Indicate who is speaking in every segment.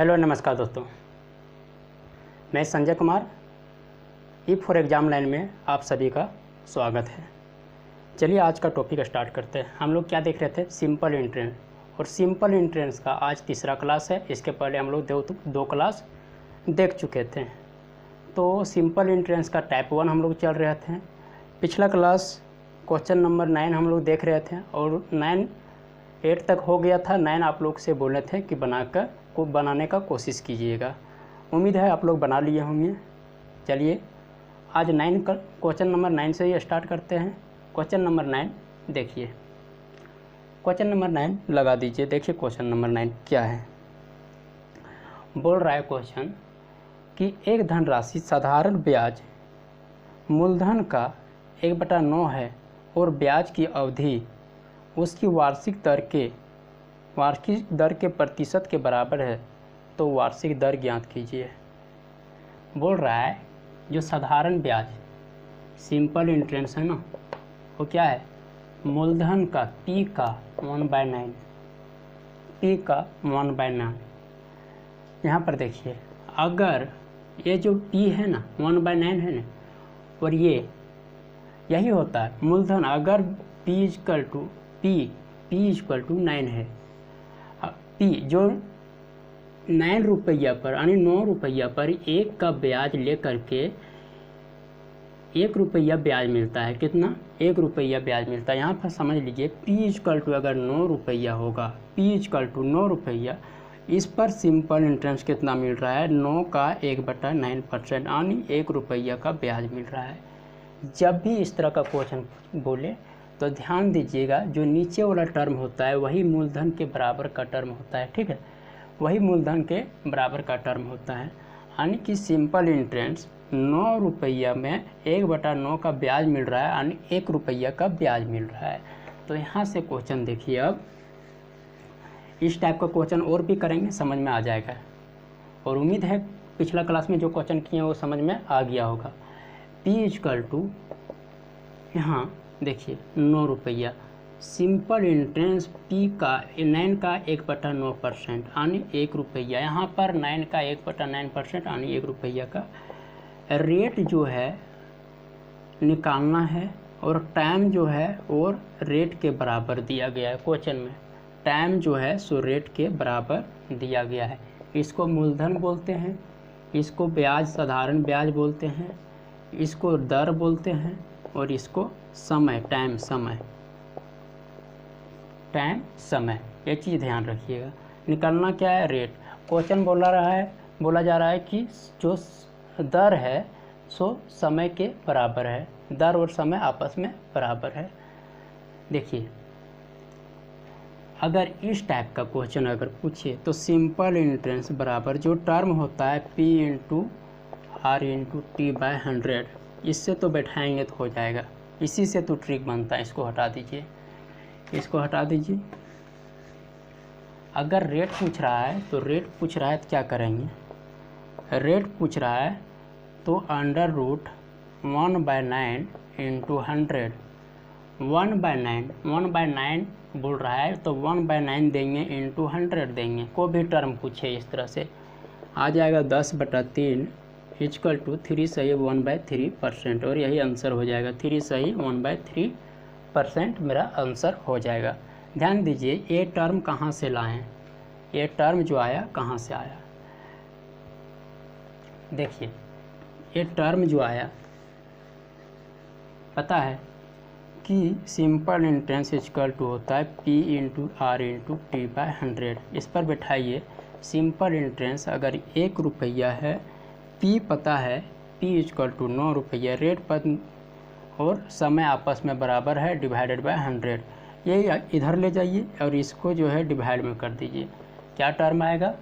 Speaker 1: Hello नमस्कार दोस्तों, मैं संजय कुमार ई4 एग्ज़ाम लाइन में आप सभी का स्वागत है। चलिए आज का टॉपिक स्टार्ट करते हैं। हम लोग क्या देख रहे थे, सिंपल एंट्रेंस, और सिंपल एंट्रेंस का आज तीसरा क्लास है। इसके पहले हम लोग दो क्लास देख चुके थे। तो सिंपल एंट्रेंस का टाइप 1 हम लोग चल रहे थे। पिछला क्लास क्वेश्चन नंबर 9 हम लोग देख रहे थे और 8 तक हो गया था। 9 आप लोग से बोले थे कि बनाने का कोशिश कीजिएगा। उम्मीद है आप लोग बना लिए होंगे। चलिए आज 9 का क्वेश्चन नंबर 9 से ही स्टार्ट करते हैं। क्वेश्चन नंबर 9 देखिए, क्वेश्चन नंबर 9 लगा दीजिए। देखिए क्वेश्चन नंबर 9 क्या है। बोल रहा है क्वेश्चन कि एक धनराशि साधारण ब्याज मूलधन का 1/9 है और ब्याज की अवधि उसकी वार्षिक दर के प्रतिशत के बराबर है, तो वार्षिक दर ज्ञात कीजिए। बोल रहा है जो साधारण ब्याज सिंपल इंटरेस्ट है ना, वो क्या है, मूलधन का P का 1/9, P का 1/9। यहाँ पर देखिए, अगर ये जो P है ना 1/9 है ना, और यही होता है मूलधन। अगर P = 9 है, P जो 9 रुपया पर यानी 9 रुपया पर 1 का ब्याज लेकर के 1 रुपया ब्याज मिलता है। कितना? 1 रुपया ब्याज मिलता है। यहाँ पर समझ लीजिए P अगर 9 रुपया होगा, P 9 रुपया, इस पर सिंपल इंटरेस्ट कितना मिल रहा है, 9 का 1/9% यानी 1 रुपया का ब्याज मिल रहा है। जब भी इस तरह का क्वेश्चन बोले तो ध्यान दीजिएगा, जो नीचे वाला टर्म होता है वही मूलधन के बराबर का टर्म होता है। ठीक है, वही मूलधन के बराबर का टर्म होता है। यानी कि सिंपल इंटरेस्ट 9 रुपया में 1/9 का ब्याज मिल रहा है, यानी 1 रुपया का ब्याज मिल रहा है। तो यहाँ से क्वेश्चन देखिए, अब इस टाइप का क्वेश्चन और भी करेंगे, समझ में आ जाएगा। और उम्मीद है पिछला क्लास में जो क्वेश्चन किए वो समझ में आ गया होगा। P यहाँ देखिए 9 रुपया, सिंपल इंटरेस्ट P का 9 का 1/9% यानी 1 रुपया। यहाँ पर 9 का 1/9% यानी 1 रुपया का रेट जो है निकालना है, और टाइम जो है और रेट के बराबर दिया गया है क्वेश्चन में। टाइम जो है सो रेट के बराबर दिया गया है। इसको मूलधन बोलते हैं, इसको ब्याज साधारण ब्याज बोलते हैं, इसको दर बोलते हैं, और इसको समय टाइम समय ये चीज़ ध्यान रखिएगा। निकालना क्या है, रेट। क्वेश्चन बोला जा रहा है कि जो दर है सो समय के बराबर है, दर और समय आपस में बराबर है। देखिए अगर इस टाइप का क्वेश्चन अगर पूछे तो सिंपल इंटरेस्ट बराबर जो टर्म होता है P × R × T/100, इससे तो बैठाएंगे तो हो जाएगा। इसी से तो ट्रिक बनता है। इसको हटा दीजिए, इसको हटा दीजिए। अगर रेट पूछ रहा है तो क्या करेंगे, रेट पूछ रहा है तो √1/9 × 100, 1/9 बोल रहा है तो 1/9 देंगे × 100 देंगे। को भी टर्म पूछे इस तरह से आ जाएगा 10/3 = 3 सही 1/3%, और यही आंसर हो जाएगा। 3 सही 1/3% मेरा आंसर हो जाएगा। ध्यान दीजिए ये टर्म कहाँ से लाएं, ये टर्म जो आया कहाँ से आया। देखिए ये टर्म जो आया पता है कि सिंपल इंटरेस्ट इक्वल टू होता है P × R × T/100। इस पर बैठाइए। सिंपल इंटरेस्ट अगर 1 रुपया है, P पता है, P = 9 रुपया, रेट पर और समय आपस में बराबर है, /100। ये इधर ले जाइए और इसको जो है डिवाइड में कर दीजिए। क्या टर्म आएगा,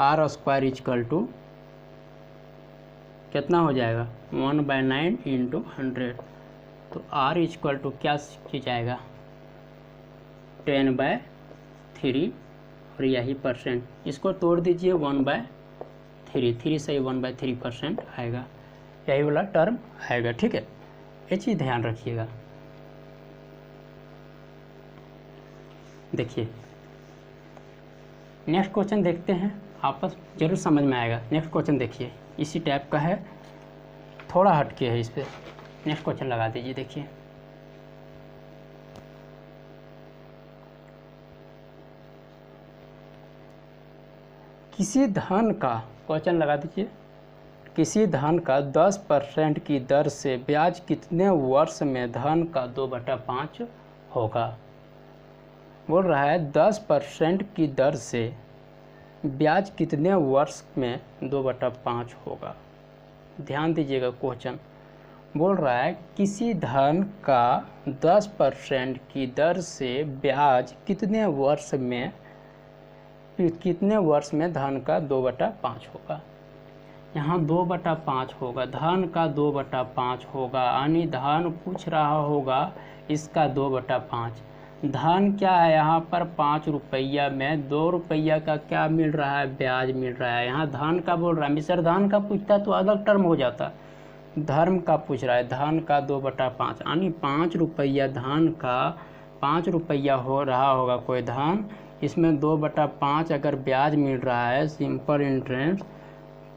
Speaker 1: R² = कितना हो जाएगा, 1/9 × 100। तो R = क्या की जाएगा, 10/3, और यही परसेंट। इसको तोड़ दीजिए 1/3, 3 सही 1/3% आएगा। यही वाला टर्म आएगा। ठीक है, ये चीज़ ध्यान रखिएगा। देखिए नेक्स्ट क्वेश्चन देखते हैं। आपस जरूर समझ में आएगा। नेक्स्ट क्वेश्चन देखिए, इसी टाइप का है, थोड़ा हटके है इस पर। नेक्स्ट क्वेश्चन लगा दीजिए। देखिए किसी धन का, क्वेश्चन लगा दीजिए, किसी धन का 10% की दर से ब्याज कितने वर्ष में धन का 2/5 होगा। बोल रहा है 10% की दर से ब्याज कितने वर्ष में 2/5 होगा। ध्यान दीजिएगा, क्वेश्चन बोल रहा है किसी धन का 10% की दर से ब्याज कितने वर्ष में धन का 2/5 होगा। यहाँ 2/5 होगा, धन का 2/5 होगा, यानी धन पूछ रहा होगा इसका 2/5। धन क्या है यहाँ पर 5 रुपया में 2 रुपया का क्या मिल रहा है, ब्याज मिल रहा है। यहाँ धन का बोल रहा है, मिश्र धन का पूछता तो अलग टर्म हो जाता, धर्म का पूछ रहा है। धन का 2/5 यानी 5 रुपया, धन का 5 रुपया हो रहा होगा कोई धन, इसमें 2/5 अगर ब्याज मिल रहा है सिंपल इंटरेस्ट,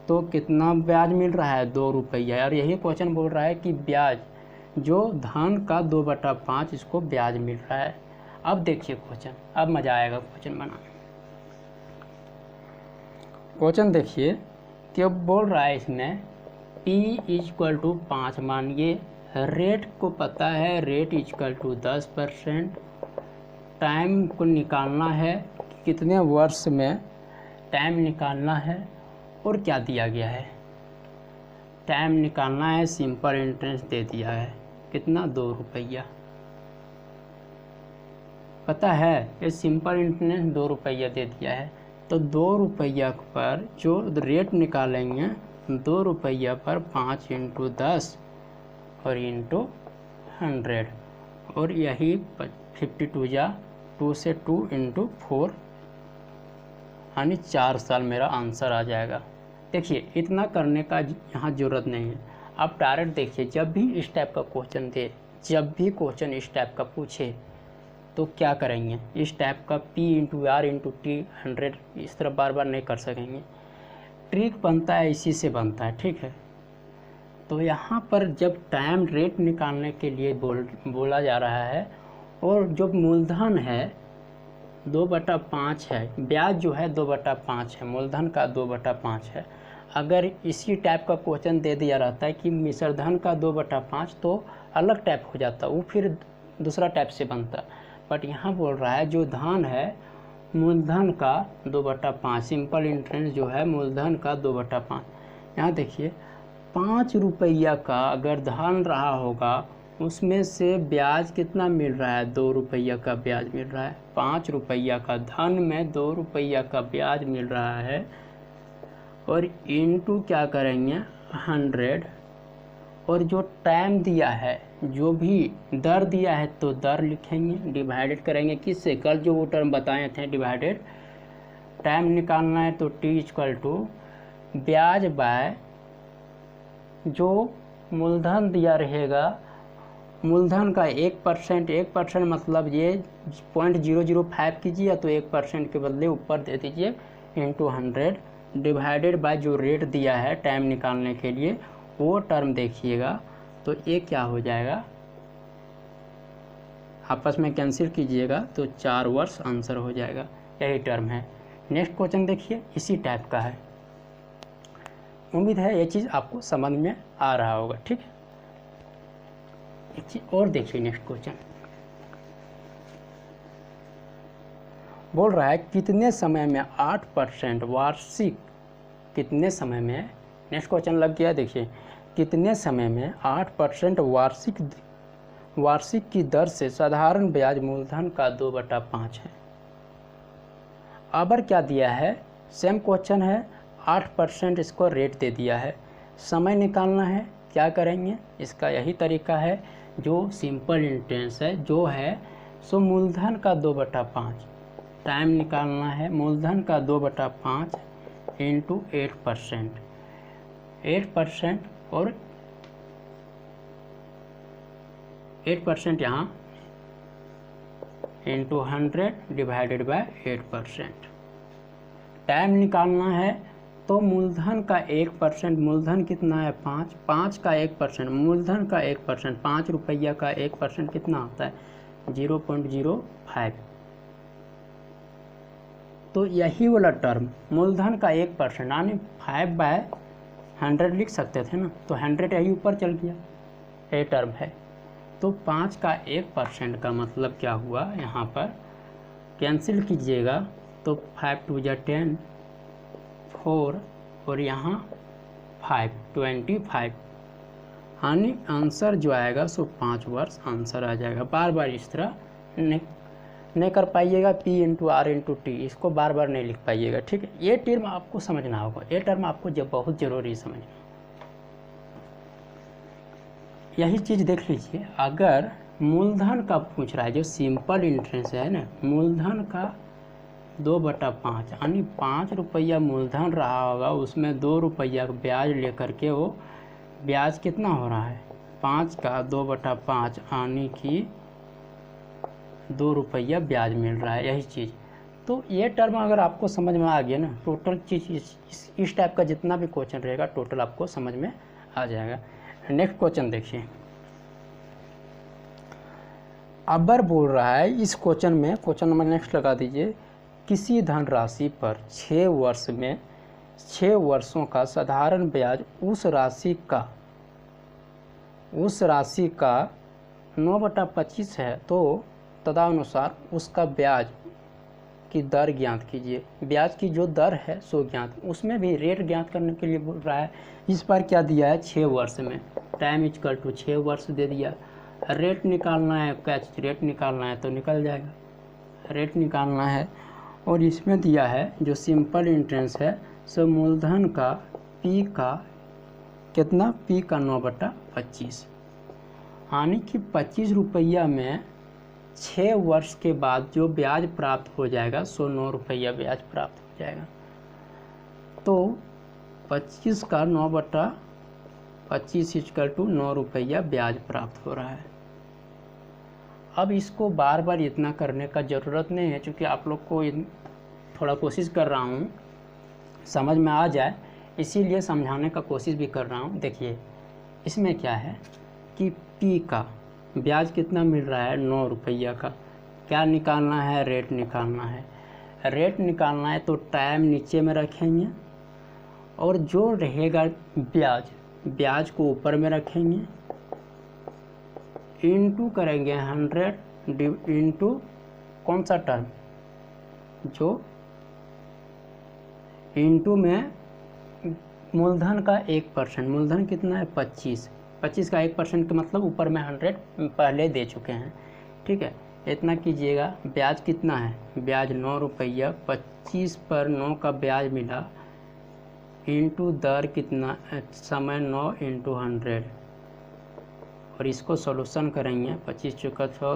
Speaker 1: तो कितना ब्याज मिल रहा है 2 रुपया। और यही क्वेश्चन बोल रहा है कि ब्याज जो धन का 2/5 इसको ब्याज मिल रहा है। अब देखिए क्वेश्चन, अब मज़ा आएगा क्वेश्चन बनाने। क्वेश्चन देखिए कि अब बोल रहा है इसमें P = 5, मानिए रेट को पता है, रेट = 10%, टाइम को निकालना है, कितने वर्ष में टाइम निकालना है, और क्या दिया गया है, टाइम निकालना है, सिंपल इंटरेस्ट दे दिया है, कितना 2 रुपया। पता है ये सिंपल इंटरेस्ट 2 रुपया दे दिया है, तो 2 रुपया पर जो रेट निकालेंगे 2 रुपया पर 5 × 10 और × 100, और यही 52 जा 2 से 2 × 4, यानी 4 साल मेरा आंसर आ जाएगा। देखिए इतना करने का यहाँ ज़रूरत नहीं है। आप डायरेक्ट देखिए, जब भी इस टाइप का क्वेश्चन दे, जब भी क्वेश्चन इस टाइप का पूछे तो क्या करेंगे, इस टाइप का P × R × T 100 इस तरह बार बार नहीं कर सकेंगे। ट्रिक बनता है इसी से बनता है, ठीक है। तो यहाँ पर जब टाइम रेट निकालने के लिए बोला जा रहा है, और जो मूलधन है 2/5 है, ब्याज जो है 2/5 है, मूलधन का 2/5 है। अगर इसी टाइप का क्वेश्चन दे दिया रहता है कि मिश्र धन का 2/5, तो अलग टाइप हो जाता, वो फिर दूसरा टाइप से बनता। बट यहाँ बोल रहा है जो धन है मूलधन का 2/5, सिंपल इंटरेस्ट जो है मूलधन का 2/5। यहाँ देखिए 5 रुपया का अगर धन रहा होगा, उसमें से ब्याज कितना मिल रहा है, 2 रुपया का ब्याज मिल रहा है। 5 रुपया का धन में 2 रुपया का ब्याज मिल रहा है, और इनटू क्या करेंगे 100, और जो टाइम दिया है, जो भी दर दिया है तो दर लिखेंगे, डिवाइडेड करेंगे किससे, कल जो वो टर्म बताए थे डिवाइडेड। टाइम निकालना है तो T = ब्याज बाय जो मूलधन दिया रहेगा, मूलधन का 1% मतलब ये 0.005 कीजिए, तो 1% के बदले ऊपर दे दीजिए × 100, डिवाइडेड बाय जो रेट दिया है टाइम निकालने के लिए, वो टर्म देखिएगा। तो ये क्या हो जाएगा, आपस में कैंसिल कीजिएगा तो 4 वर्ष आंसर हो जाएगा, यही टर्म है। नेक्स्ट क्वेश्चन देखिए, इसी टाइप का है। उम्मीद है ये चीज़ आपको समझ में आ रहा होगा, ठीक है। एक चीज और देखिए, नेक्स्ट क्वेश्चन बोल रहा है कितने समय में 8% वार्षिक, कितने समय में, नेक्स्ट क्वेश्चन लग गया। देखिए कितने समय में 8% वार्षिक की दर से साधारण ब्याज मूलधन का 2/5 है। अबर क्या दिया है, सेम क्वेश्चन है, 8% इसको रेट दे दिया है। समय निकालना है, क्या करेंगे, इसका यही तरीका है जो सिंपल इंटरेस्ट है, जो है सो मूलधन का 2/5, टाइम निकालना है, मूलधन का 2/5 × 8%, 8% और 8% यहाँ × 100 डिवाइडेड बाय 8%। टाइम निकालना है तो मूलधन का 1%, मूलधन कितना है 5, 5 का 1%, मूलधन का 1%, 5 रुपया का 1% कितना होता है 0.05। तो यही वाला टर्म मूलधन का 1% यानी 5/100 लिख सकते थे ना, तो 100 यही ऊपर चल गया, ये टर्म है। तो 5 का 1% का मतलब क्या हुआ, यहाँ पर कैंसिल कीजिएगा तो 5 2 जा 10, 4 और यहाँ 5, 25, यानी आंसर जो आएगा सो 5 वर्ष आंसर आ जाएगा। बार बार इस तरह नहीं कर पाइएगा, P × R × T, इसको बार बार नहीं लिख पाइएगा, ठीक है। ये टर्म आपको समझना होगा, ये टर्म आपको जब बहुत ज़रूरी समझना। यही चीज़ देख लीजिए, अगर मूलधन का पूछ रहा है, जो सिंपल इंटरेस्ट है ना, मूलधन का 2/5 यानी 5 रुपया मूलधन रहा होगा, उसमें 2 रुपया ब्याज लेकर के वो ब्याज कितना हो रहा है 5 का 2/5 यानी कि 2 रुपया ब्याज मिल रहा है, यही चीज़। तो ये टर्म अगर आपको समझ में आ गया ना, टोटल चीज़ इस टाइप का जितना भी क्वेश्चन रहेगा टोटल आपको समझ में आ जाएगा। नेक्स्ट क्वेश्चन देखिए, अबर बोल रहा है इस क्वेश्चन में, क्वेश्चन नंबर नेक्स्ट लगा दीजिए, किसी धनराशि पर 6 वर्ष में 6 वर्षों का साधारण ब्याज उस राशि का 9/25 है, तो तदनुसार उसका ब्याज की दर ज्ञात कीजिए। ब्याज की जो दर है सो ज्ञात, उसमें भी रेट ज्ञात करने के लिए बोल रहा है। इस बार क्या दिया है 6 वर्ष में, टाइम इक्वल टू 6 वर्ष दे दिया। रेट निकालना है, कैच रेट निकालना है तो निकल जाएगा, रेट निकालना है। और इसमें दिया है जो सिंपल इंटरेस्ट है सो मूलधन का P का कितना, P का 9/25 यानी कि 25 रुपया में 6 वर्ष के बाद जो ब्याज प्राप्त हो जाएगा सो 9 रुपया ब्याज प्राप्त हो जाएगा। तो 25 का 9/25 = 9 रुपया ब्याज प्राप्त हो रहा है। अब इसको बार बार इतना करने का ज़रूरत नहीं है, क्योंकि आप लोग को थोड़ा कोशिश कर रहा हूँ समझ में आ जाए, इसीलिए समझाने का कोशिश भी कर रहा हूँ। देखिए इसमें क्या है कि P का ब्याज कितना मिल रहा है 9 रुपया का, क्या निकालना है, रेट निकालना है। रेट निकालना है तो टाइम नीचे में रखेंगे और जो रहेगा ब्याज को ऊपर में रखेंगे, इनटू करेंगे 100 इनटू कौन सा टर्म, जो इनटू में मूलधन का 1%, मूलधन कितना है 25 का 1% का मतलब ऊपर में 100 पहले दे चुके हैं, ठीक है। इतना कीजिएगा, ब्याज कितना है, ब्याज 9 रुपया, 25 पर 9 का ब्याज मिला, इनटू दर कितना, समय 9 × 100 और इसको सॉल्यूशन करेंगे। 25 चौका 100,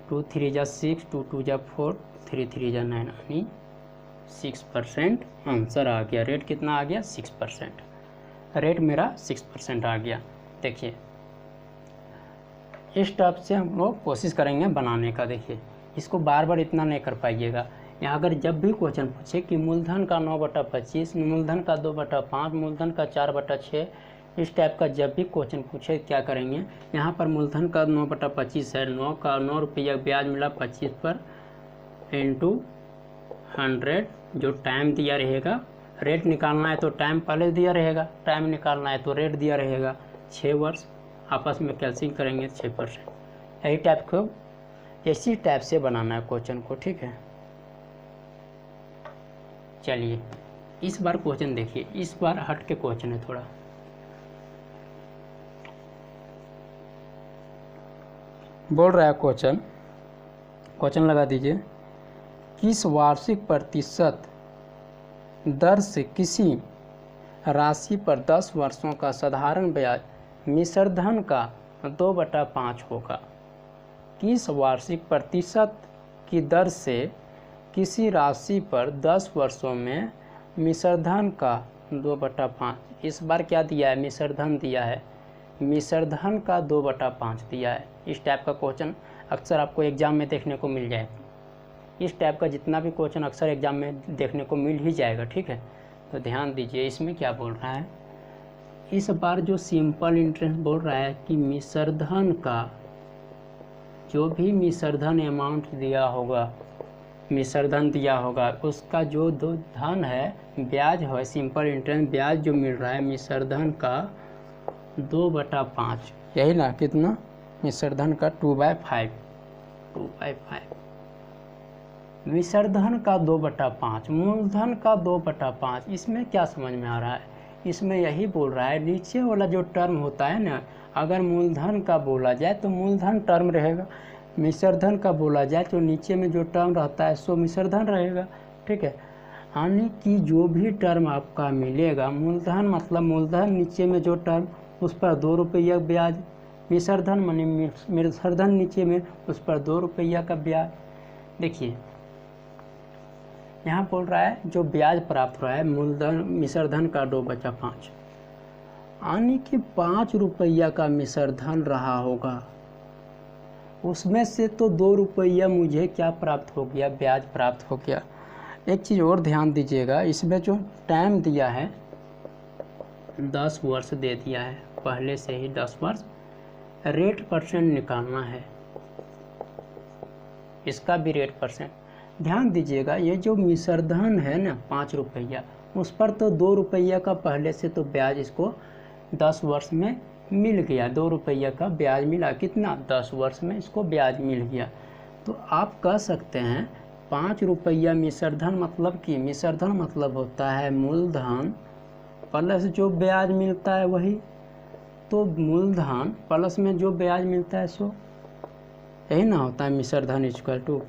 Speaker 1: 2 3 जा 6, 2 2 जा 4, 3 3 जा 9 यानी 6% आंसर आ गया। रेट कितना आ गया 6%, रेट मेरा 6% आ गया। देखिए इस टाइप से हम लोग कोशिश करेंगे बनाने का। देखिए इसको बार बार इतना नहीं कर पाइएगा। यहाँ अगर जब भी क्वेश्चन पूछे कि मूलधन का 9/25, मूलधन का 2/5, मूलधन का 4/6, इस टाइप का जब भी क्वेश्चन पूछे क्या करेंगे, यहाँ पर मूलधन का 9/25 है, 9 रुपया ब्याज मिला 25 पर, इनटू 100 जो टाइम दिया रहेगा। रेट निकालना है तो टाइम पहले दिया रहेगा, टाइम निकालना है तो रेट दिया रहेगा। 6 वर्ष आपस में कैंसिल करेंगे 6%। यही टाइप को इसी टाइप से बनाना है क्वेश्चन को, ठीक है। चलिए इस बार क्वेश्चन देखिए, इस बार हट के क्वेश्चन है थोड़ा। बोल रहा है क्वेश्चन लगा दीजिए, किस वार्षिक प्रतिशत दर से किसी राशि पर 10 वर्षों का साधारण ब्याज मिश्रधन का 2/5 होगा। किस वार्षिक प्रतिशत की दर से किसी राशि पर 10 वर्षों में मिश्रधन का 2/5, इस बार क्या दिया है, मिश्रधन दिया है, मिश्रधन का 2/5 दिया है। इस टाइप का क्वेश्चन अक्सर आपको एग्जाम में देखने को मिल जाए। इस टाइप का जितना भी क्वेश्चन अक्सर एग्जाम में देखने को मिल ही जाएगा, ठीक है। तो ध्यान दीजिए इसमें क्या बोल रहा है। इस बार जो सिंपल इंटरेस्ट बोल रहा है कि मिश्रधन का जो भी मिश्रधन अमाउंट दिया होगा, मिश्रधन दिया होगा, उसका जो दो धन है ब्याज है, सिंपल इंटरेस्ट ब्याज जो मिल रहा है मिश्रधन का 2/5, यही ना, कितना मिश्रधन का 2/5, मिश्रधन का 2/5, मूलधन का 2/5। इसमें क्या समझ में आ रहा है, इसमें यही बोल रहा है नीचे वाला जो टर्म होता है ना, अगर मूलधन का बोला जाए तो मूलधन टर्म रहेगा, मिश्रधन का बोला जाए तो नीचे में जो टर्म रहता है सो मिश्रधन रहेगा, ठीक है। यानी कि जो भी टर्म आपका मिलेगा, मूलधन मतलब मूलधन, नीचे में जो टर्म उस पर 2 रुपया ब्याज, मिश्रधन माने मिश्रधन नीचे में उस पर 2 रुपया का ब्याज। देखिए यहाँ बोल रहा है जो ब्याज प्राप्त हो रहा है मूलधन मिश्रधन का 2/5, यानी कि 5 रुपया का मिश्रधन रहा होगा, उसमें से तो 2 रुपया मुझे क्या प्राप्त हो गया, ब्याज प्राप्त हो गया। एक चीज़ और ध्यान दीजिएगा, इसमें जो टाइम दिया है 10 वर्ष दे दिया है, पहले से ही 10 वर्ष, रेट परसेंट निकालना है, इसका भी रेट परसेंट ध्यान दीजिएगा। ये जो मिश्रधन है ना 5 रुपया, उस पर तो 2 रुपया का पहले से तो ब्याज इसको 10 वर्ष में मिल गया, 2 रुपया का ब्याज मिला, कितना 10 वर्ष में इसको ब्याज मिल गया। तो आप कह सकते हैं 5 रुपया मिश्रधन, मतलब कि मिश्रधन मतलब होता है मूलधन प्लस जो ब्याज मिलता है वही, तो मूलधन प्लस में जो ब्याज मिलता है सो यही ना होता है मिश्रधन इक्वल टू।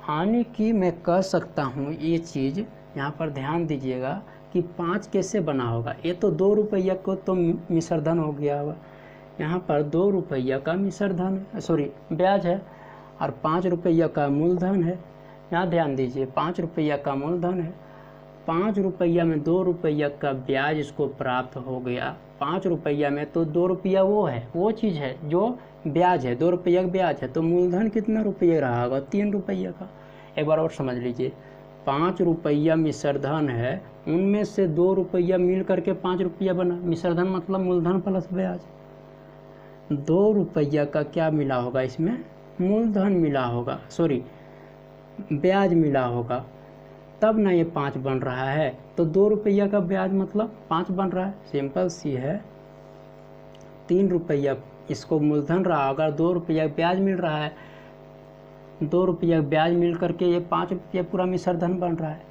Speaker 1: यानी कि मैं कह सकता हूँ ये चीज़ यहाँ पर ध्यान दीजिएगा कि 5 कैसे बना होगा, ये तो 2 रुपया को तो मिश्रधन हो गया होगा, यहाँ पर 2 रुपया का मिश्रधन सॉरी ब्याज है और 5 रुपया का मूलधन है। यहाँ ध्यान दीजिए 5 रुपया का मूलधन है, 5 रुपया में 2 रुपया का ब्याज इसको प्राप्त हो गया। 5 रुपया में तो 2 रुपया वो है, वो चीज़ है जो ब्याज है, 2 रुपया का ब्याज है, तो मूलधन कितना रुपया रहा होगा, 3 रुपया का। एक बार और समझ लीजिए, 5 रुपया मिश्रधन है, उनमें से 2 रुपया मिल करके 5 रुपया बना, मिश्रधन मतलब मूलधन प्लस ब्याज। 2 रुपया का क्या मिला होगा, इसमें मूलधन मिला होगा, सॉरी ब्याज मिला होगा, तब ना ये 5 बन रहा है। तो 2 रुपया का ब्याज मतलब 5 बन रहा है, सिंपल सी है। 3 रुपया इसको मूलधन रहा, अगर 2 रुपया ब्याज मिल रहा है, 2 रुपया ब्याज मिल करके ये 5 रुपया पूरा मिश्रधन बन रहा है।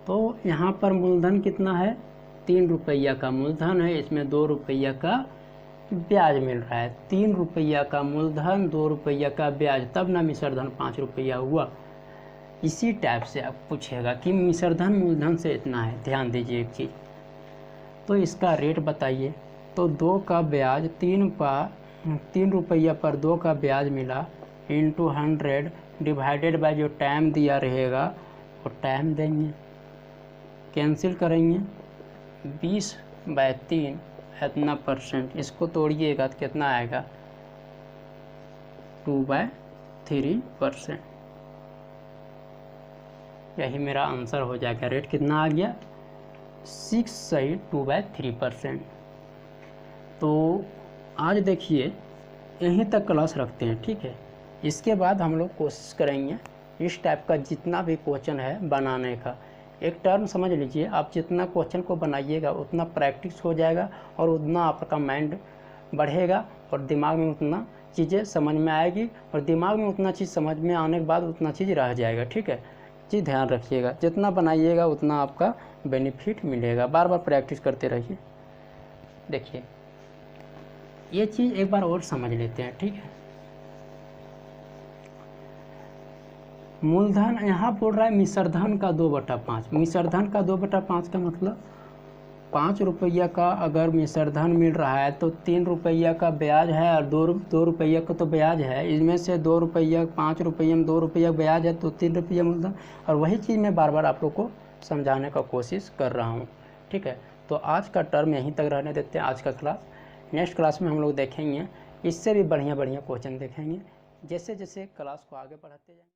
Speaker 1: तो यहाँ पर मूलधन कितना है, 3 रुपया का मूलधन है, इसमें 2 रुपया का ब्याज मिल रहा है। 3 रुपया का मूलधन, 2 रुपया का ब्याज, तब ना मिश्रधन 5 रुपया हुआ। इसी टाइप से आप पूछेगा कि मिश्रधन मूलधन से इतना है, ध्यान दीजिए एक चीज़। तो इसका रेट बताइए, तो 2 का ब्याज 3 रुपया पर 2 का ब्याज मिला इंटू 100 डिवाइडेड बाय जो टाइम दिया रहेगा वो टाइम देंगे, कैंसिल करेंगे, 20/3 इतना परसेंट, इसको तोड़िएगा तो कितना आएगा 2/3%। यही मेरा आंसर हो जाएगा। रेट कितना आ गया 6 सही 2/3%। तो आज देखिए यहीं तक क्लास रखते हैं, ठीक है। इसके बाद हम लोग कोशिश करेंगे इस टाइप का जितना भी क्वेश्चन है बनाने का। एक टर्म समझ लीजिए, आप जितना क्वेश्चन को बनाइएगा उतना प्रैक्टिस हो जाएगा और उतना आपका माइंड बढ़ेगा और दिमाग में उतना चीज़ें समझ में आएगी, और दिमाग में उतना चीज़ समझ में आने के बाद उतना चीज़ रह जाएगा, ठीक है। जी ध्यान रखिएगा, जितना बनाइएगा उतना आपका बेनिफिट मिलेगा, बार बार प्रैक्टिस करते रहिए। देखिए ये चीज़ एक बार और समझ लेते हैं, ठीक है। मूलधन यहाँ बोल रहा है मिश्रधन का 2/5, मिश्रधन का 2/5 का मतलब 5 रुपया का अगर मिश्रधन मिल रहा है तो 3 रुपया का ब्याज है और 2 रुपया का तो ब्याज है, इसमें से 2 रुपया 5 रुपये में 2 रुपया ब्याज है तो 3 रुपया मूलधन। और वही चीज़ मैं बार बार आप लोग को समझाने का कोशिश कर रहा हूँ, ठीक है। तो आज का टर्म यहीं तक रहने देते हैं, आज का क्लास। नेक्स्ट क्लास में हम लोग देखेंगे इससे भी बढ़िया बढ़िया क्वेश्चन देखेंगे। जैसे जैसे क्लास को आगे बढ़ाते जाएंगे।